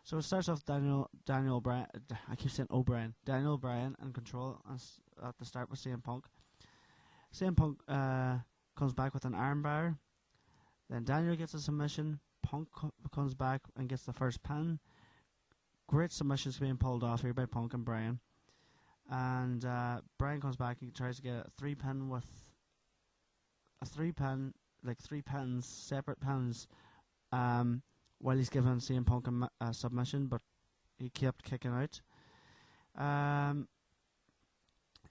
So it starts off Daniel O'Brien. I keep saying O'Brien. Daniel O'Brien in control at the start with CM Punk. CM Punk comes back with an armbar. Then Daniel gets a submission. Punk comes back and gets the first pin. Great submissions being pulled off here by Punk and Brian. And Brian comes back and tries to get a 3-pin with a 3-pin, like 3 pins, separate pins, while he's giving CM Punk a submission, but he kept kicking out.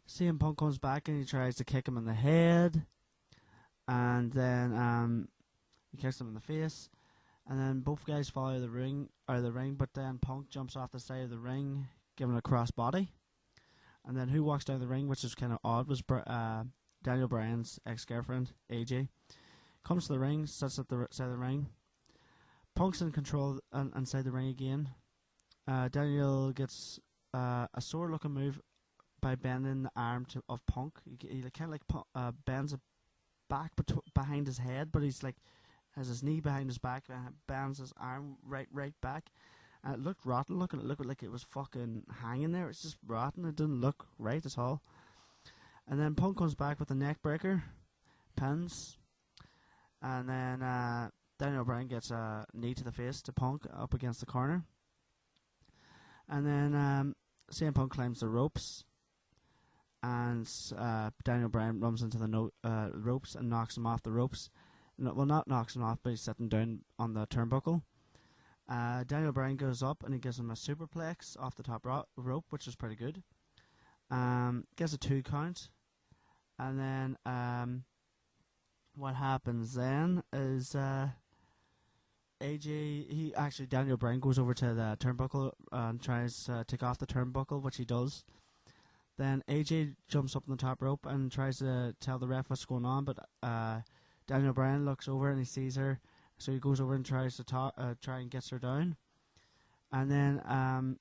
CM Punk comes back and he tries to kick him in the head, and then he kicks him in the face, and then both guys fall out of the ring, but then Punk jumps off the side of the ring, giving a cross body. And then who walks down the ring, which is kind of odd, was Daniel Bryan's ex-girlfriend, AJ. Comes to the ring, sits at the side of the ring. Punk's in control inside the ring again. Daniel gets a sore-looking move by bending the arm of Punk. He kind of like bends it back behind his head, but he's like has his knee behind his back, bends his arm right back. And it looked rotten. It looked like it was fucking hanging there. It's just rotten. It didn't look right at all. And then Punk comes back with a neck breaker, pins, and then Daniel Bryan gets a knee to the face to Punk up against the corner. And then CM Punk climbs the ropes, and Daniel Bryan runs into the ropes and knocks him off the ropes. Well, not knocks him off, but he's sitting down on the turnbuckle. Daniel Bryan goes up and he gives him a superplex off the top rope, which was pretty good. Gets a 2 count. And then what happens then is Daniel Bryan goes over to the turnbuckle and tries to take off the turnbuckle, which he does. Then AJ jumps up on the top rope and tries to tell the ref what's going on, but Daniel Bryan looks over and he sees her. So he goes over and tries to try and gets her down, and then I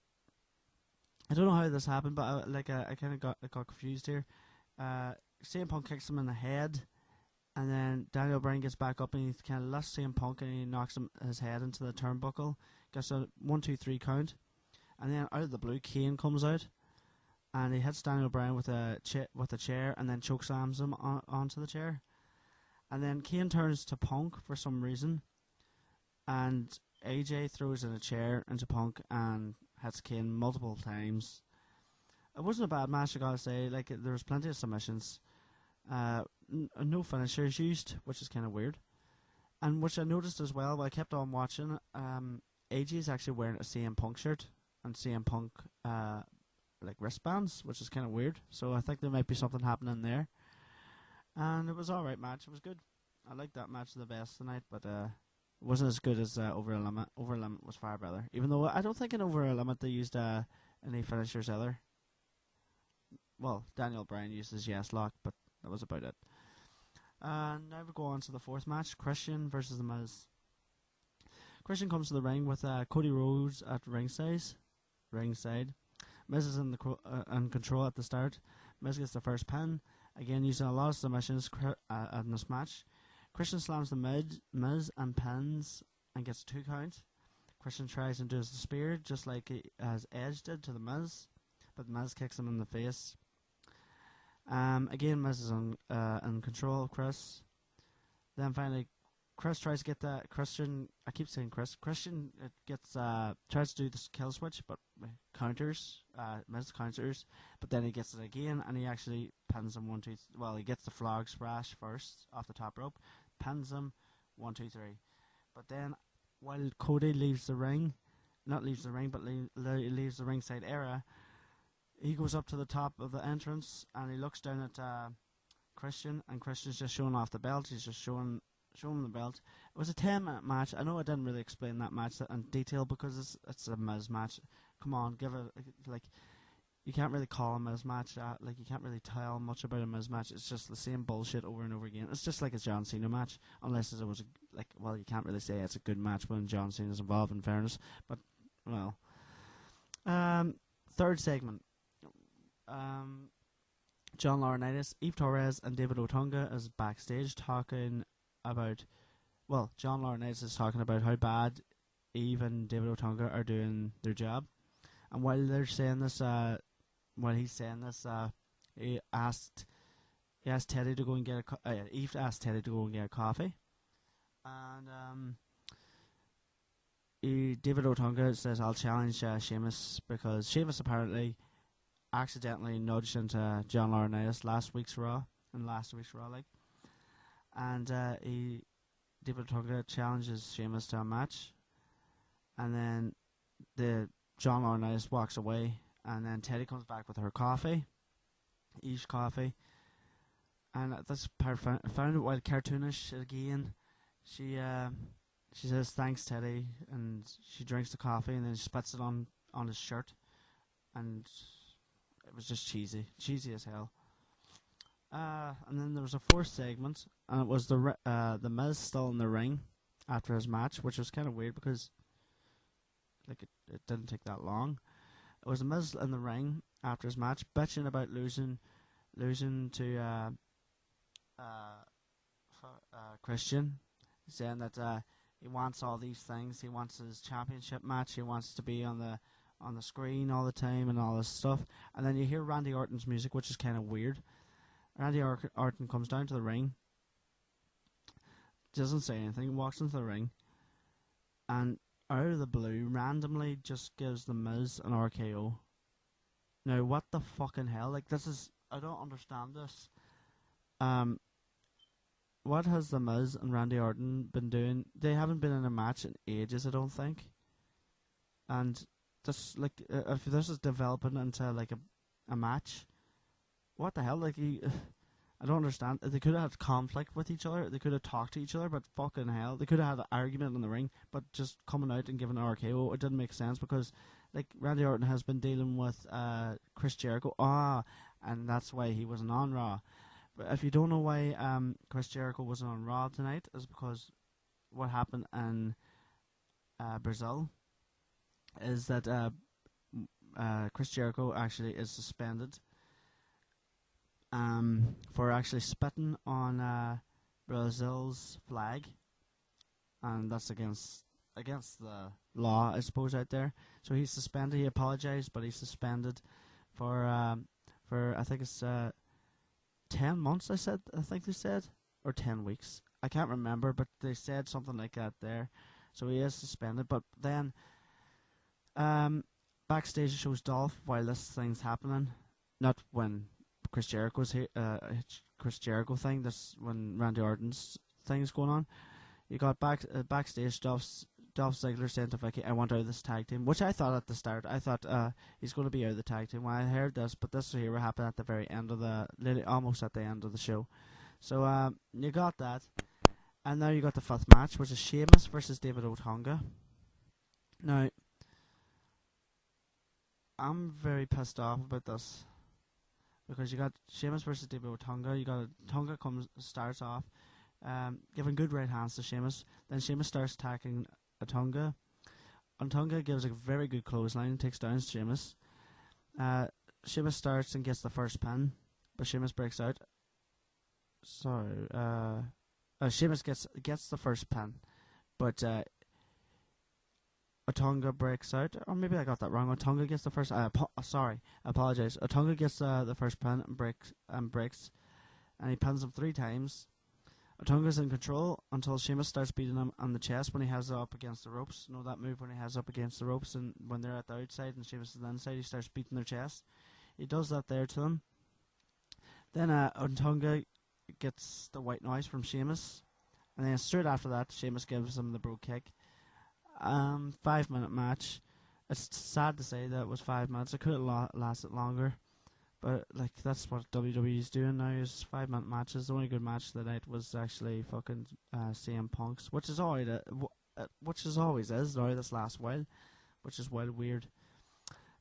don't know how this happened, but I kind of got confused here. CM Punk kicks him in the head, and then Daniel Bryan gets back up and he kind of lifts CM Punk and he knocks his head into the turnbuckle, gets a 1, 2, 3 count, and then out of the blue Kane comes out, and he hits Daniel Bryan with a chair and then chokeslams him onto the chair. And then Kane turns to Punk for some reason, and AJ throws in a chair into Punk and hits Kane multiple times. It wasn't a bad match, I gotta say. Like, there was plenty of submissions. No finishers used, which is kind of weird. And which I noticed as well, while I kept on watching, AJ is actually wearing a CM Punk shirt and CM Punk wristbands, which is kind of weird. So I think there might be something happening there. And it was alright match. It was good. I liked that match the best tonight, but it wasn't as good as Over a Limit. Over a Limit was far better. Even though I don't think in Over a Limit they used any finishers either. Well, Daniel Bryan used his yes lock, but that was about it. And now we go on to the 4th match, Christian versus The Miz. Christian comes to the ring with Cody Rhodes at ringside. Miz is in control at the start. Miz gets the first pin. Again, using a lot of submissions in this match. Christian slams the Miz and pins and gets a 2 count. Christian tries and does the spear, just like as Edge did to the Miz, but the Miz kicks him in the face. Again, Miz is in control of Chris. Then finally, Chris tries to get that Christian. I keep saying Chris. Christian tries to do this kill switch, but counters. Miz counters, but then he gets it again, and he actually pins him 1, 2. Well, he gets the frog splash first off the top rope, pins him 1, 2, 3. But then, while Cody leaves the ring, but leaves the ringside area, he goes up to the top of the entrance and he looks down at Christian, and Christian's just showing off the belt. He's just showing the belt. It was a 10-minute match. I know I didn't really explain that match in detail because it's a Miz match. Come on, give it you can't really call a Miz match. You can't really tell much about a Miz match. It's just the same bullshit over and over again. It's just like a John Cena match, unless it was you can't really say it's a good match when John Cena's involved. In fairness, but well, 3rd segment. John Laurinaitis, Eve Torres, and David Otunga is backstage talking about. Well, John Laurinaitis is talking about how bad Eve and David Otunga are doing their job, and while they're saying this, while he's saying this, he asked Teddy to go and get Eve asked Teddy to go and get a coffee, and David Otunga says, "I'll challenge Sheamus," because Sheamus apparently accidentally nudged into John Laurinaitis last week's Raw, like, and David Otunga challenges Sheamus to a match, and then the John Laurinaitis walks away, and then Teddy comes back with her coffee, Eve's coffee, and this part I found it while cartoonish again. She says thanks Teddy, and she drinks the coffee, and then she spits it on his shirt, and it was just cheesy as hell. And then there was a fourth segment, and it was the Miz still in the ring after his match, which was kind of weird because like it didn't take that long. It was the Miz in the ring after his match, bitching about losing to Christian, saying that he wants all these things. He wants his championship match. He wants to be on the screen all the time and all this stuff. And then you hear Randy Orton's music, which is kind of weird. Randy Orton comes down to the ring, doesn't say anything, walks into the ring, and out of the blue, randomly just gives the Miz an RKO. Now, what the fucking hell? Like, this is... I don't understand this. What has the Miz and Randy Orton been doing? They haven't been in a match in ages, I don't think. And this, like, if this is developing into, like, a match, what the hell? Like, I don't understand. They could have had conflict with each other. They could have talked to each other, but fucking hell. They could have had an argument in the ring, but just coming out and giving an RKO, it didn't make sense because, like, Randy Orton has been dealing with Chris Jericho. And that's why he wasn't on Raw. But if you don't know why Chris Jericho wasn't on Raw tonight, is because what happened in Brazil is that Chris Jericho actually is suspended for actually spitting on Brazil's flag, and that's against the law, I suppose, out there. So he's suspended. He apologized, but he's suspended for I think it's 10 months. I think they said, or 10 weeks. I can't remember, but they said something like that there. So he is suspended. But then backstage it shows Dolph while this thing's happening, not when Chris Jericho's Chris Jericho thing. This when Randy Orton's thing's going on. You got backstage Dolph Ziggler saying to Vicky, "I want out of this tag team," which I thought at the start. I thought he's going to be out of the tag team when I heard this, but this here will happen at the very end of almost at the end of the show. So you got that, and now you got the fifth match, which is Sheamus versus David Otunga. Now, I'm very pissed off about this because you got Sheamus versus David Otunga. You got Otunga starts off giving good right hands to Sheamus. Then Sheamus starts attacking Otunga. Otunga gives a very good clothesline, takes down Sheamus. Sheamus starts and gets the first pin, but Sheamus breaks out. Sorry, Sheamus gets the first pin, but Otunga breaks out. Or maybe I got that wrong. Otunga gets the first. Sorry, I apologize. Otunga gets the first pin and breaks, and he pins him 3 times. Otunga's in control until Sheamus starts beating him on the chest when he has it up against the ropes. You know that move when he has it up against the ropes, and when they're at the outside and Sheamus is on the inside, he starts beating their chest. He does that there to them. Then Otunga gets the white noise from Sheamus, and then straight after that, Sheamus gives him the bro kick. 5-minute match. It's sad to say that it was 5 minutes. It could have lasted longer. But, like, that's what WWE's doing now, is 5-minute matches. The only good match of the night was actually fucking CM Punk's, which is always is now this last while, which is wild weird.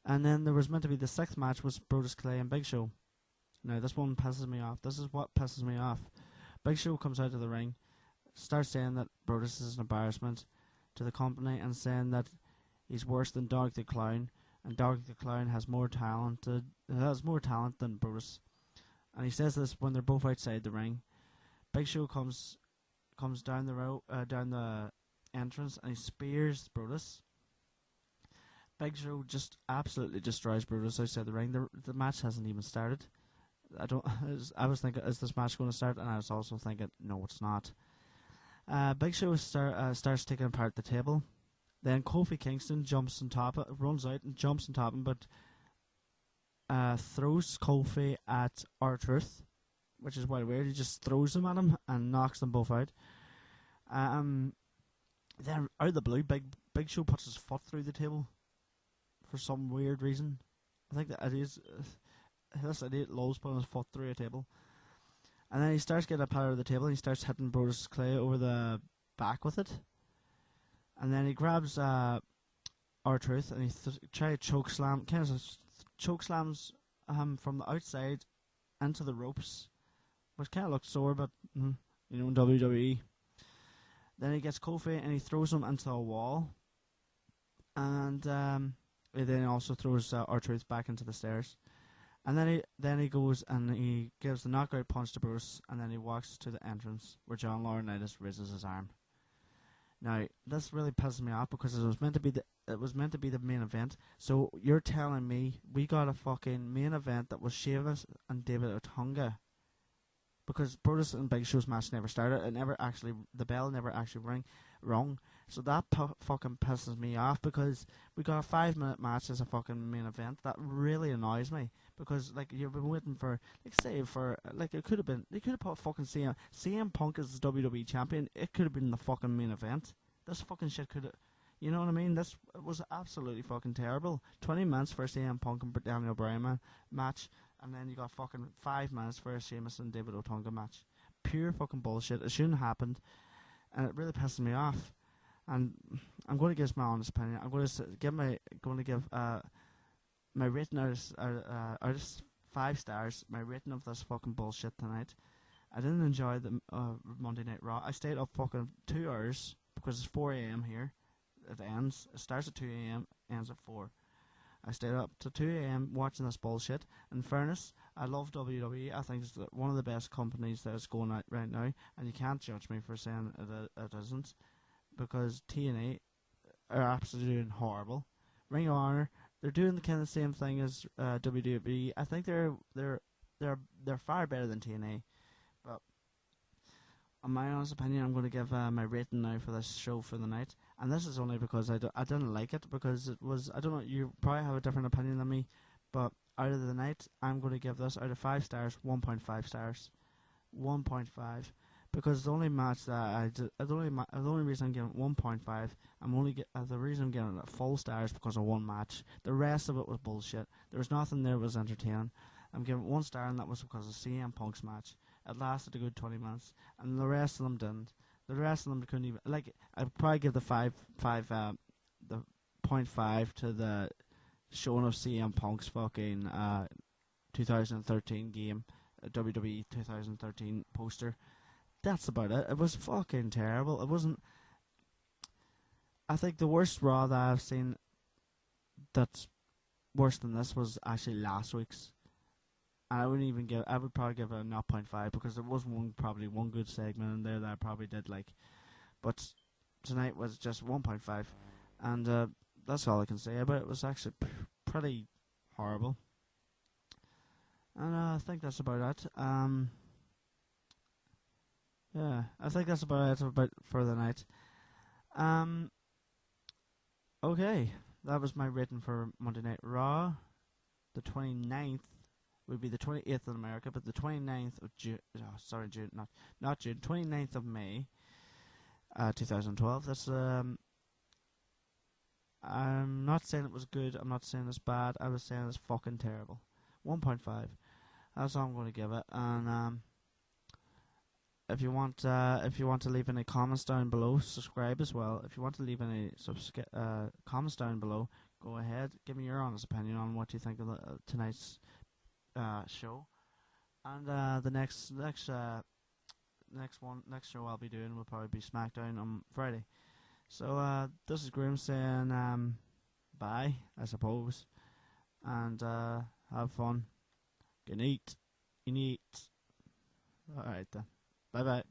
And then there was meant to be the 6th match was Brodus Clay and Big Show. Now, this one pisses me off. This is what pisses me off. Big Show comes out of the ring, starts saying that Brodus is an embarrassment to the company and saying that he's worse than Dog the Clown. And Dog the Clown has more talent than Brodus. And he says this when they're both outside the ring. Big Show comes down the row, down entrance and he spears Brutus. Big Show just absolutely destroys Brutus outside the ring. The match hasn't even started. I was thinking, is this match going to start? And I was also thinking, no, it's not. Big Show starts taking apart the table. Then Kofi Kingston jumps on top, runs out and jumps on top him, but throws Kofi at R-Truth, which is quite weird. He just throws him at him and knocks them both out. Then out of the blue, Big Show puts his foot through the table for some weird reason. I think that it is this idiot Lowe's putting his foot through a table. And then he starts getting a power of the table and he starts hitting Brodus Clay over the back with it. And then he grabs R-Truth and he tries to choke slam, kind of choke slams from the outside into the ropes, which kind of looks sore, but you know, in WWE. Then he gets Kofi and he throws him into a wall. And then he also throws R-Truth back into the stairs. And then he goes and he gives the knockout punch to Bruce, and then he walks to the entrance where John Laurinaitis raises his arm. Now this really pisses me off because it was meant to be the main event. So you're telling me we got a fucking main event that was Sheamus and David Otunga? Because Brutus and Big Show's match never started. The bell never actually rung. So that fucking pisses me off because we got a 5-minute match as a fucking main event. That really annoys me because like you've been waiting for it could have been, they could have put fucking CM Punk as the WWE champion. It could have been the fucking main event. This fucking shit could have, you know what I mean? This was absolutely fucking terrible. 20 minutes for a CM Punk and Daniel Bryan match. And then you got fucking 5 minutes for a Sheamus and David Otunga match. Pure fucking bullshit. It shouldn't have happened. And it really pisses me off. And I'm going to give my honest opinion. I'm going to give my rating out of 5 stars. My rating of this fucking bullshit tonight. I didn't enjoy the Monday Night Raw. I stayed up fucking 2 hours because it's 4 a.m. here. It ends. It starts at 2 a.m. ends at 4. I stayed up to 2 a.m. watching this bullshit. In fairness, I love WWE. I think it's one of the best companies that is going out right now, and you can't judge me for saying it isn't, because TNA are absolutely horrible. Ring of Honor, they're doing the kind of same thing as WWE. I think they're far better than TNA, but in my honest opinion, I'm going to give my rating now for this show for the night. And this is only because I didn't like it, because it was, I don't know, you probably have a different opinion than me, but out of the night, I'm going to give this, out of 5 stars, 1.5 stars. 1.5. Because the only match that the only reason I'm giving it 1.5, the reason I'm giving it full stars because of one match. The rest of it was bullshit. There was nothing there that was entertaining. I'm giving it 1 star, and that was because of CM Punk's match. It lasted a good 20 minutes, and the rest of them didn't. The rest of them couldn't even, like, I'd probably give the 0.5 to the showing of CM Punk's fucking 2013 game, WWE 2013 poster. That's about it. It was fucking terrible. It wasn't. I think the worst Raw that I've seen that's worse than this was actually last week's. And I would probably give it a 0.5 because there was probably one good segment in there that I probably did like. But tonight was just 1.5. And that's all I can say about it. It was actually pretty horrible. And I think that's about it. Yeah, I think that's about it for the night. Okay, that was my rating for Monday Night Raw. The 29th would be the 28th in America, but the 29th of June, not June, 29th of May, 2012. That's, I'm not saying it was good, I'm not saying it's bad, I was saying it's fucking terrible. 1.5. That's all I'm going to give it. And, if you want to leave any comments down below, subscribe as well. If you want to leave any comments down below, go ahead. Give me your honest opinion on what you think of tonight's show. And the next show I'll be doing will probably be SmackDown on Friday. So this is Grim saying bye, I suppose, and have fun. Good night. Alright then. Bye bye.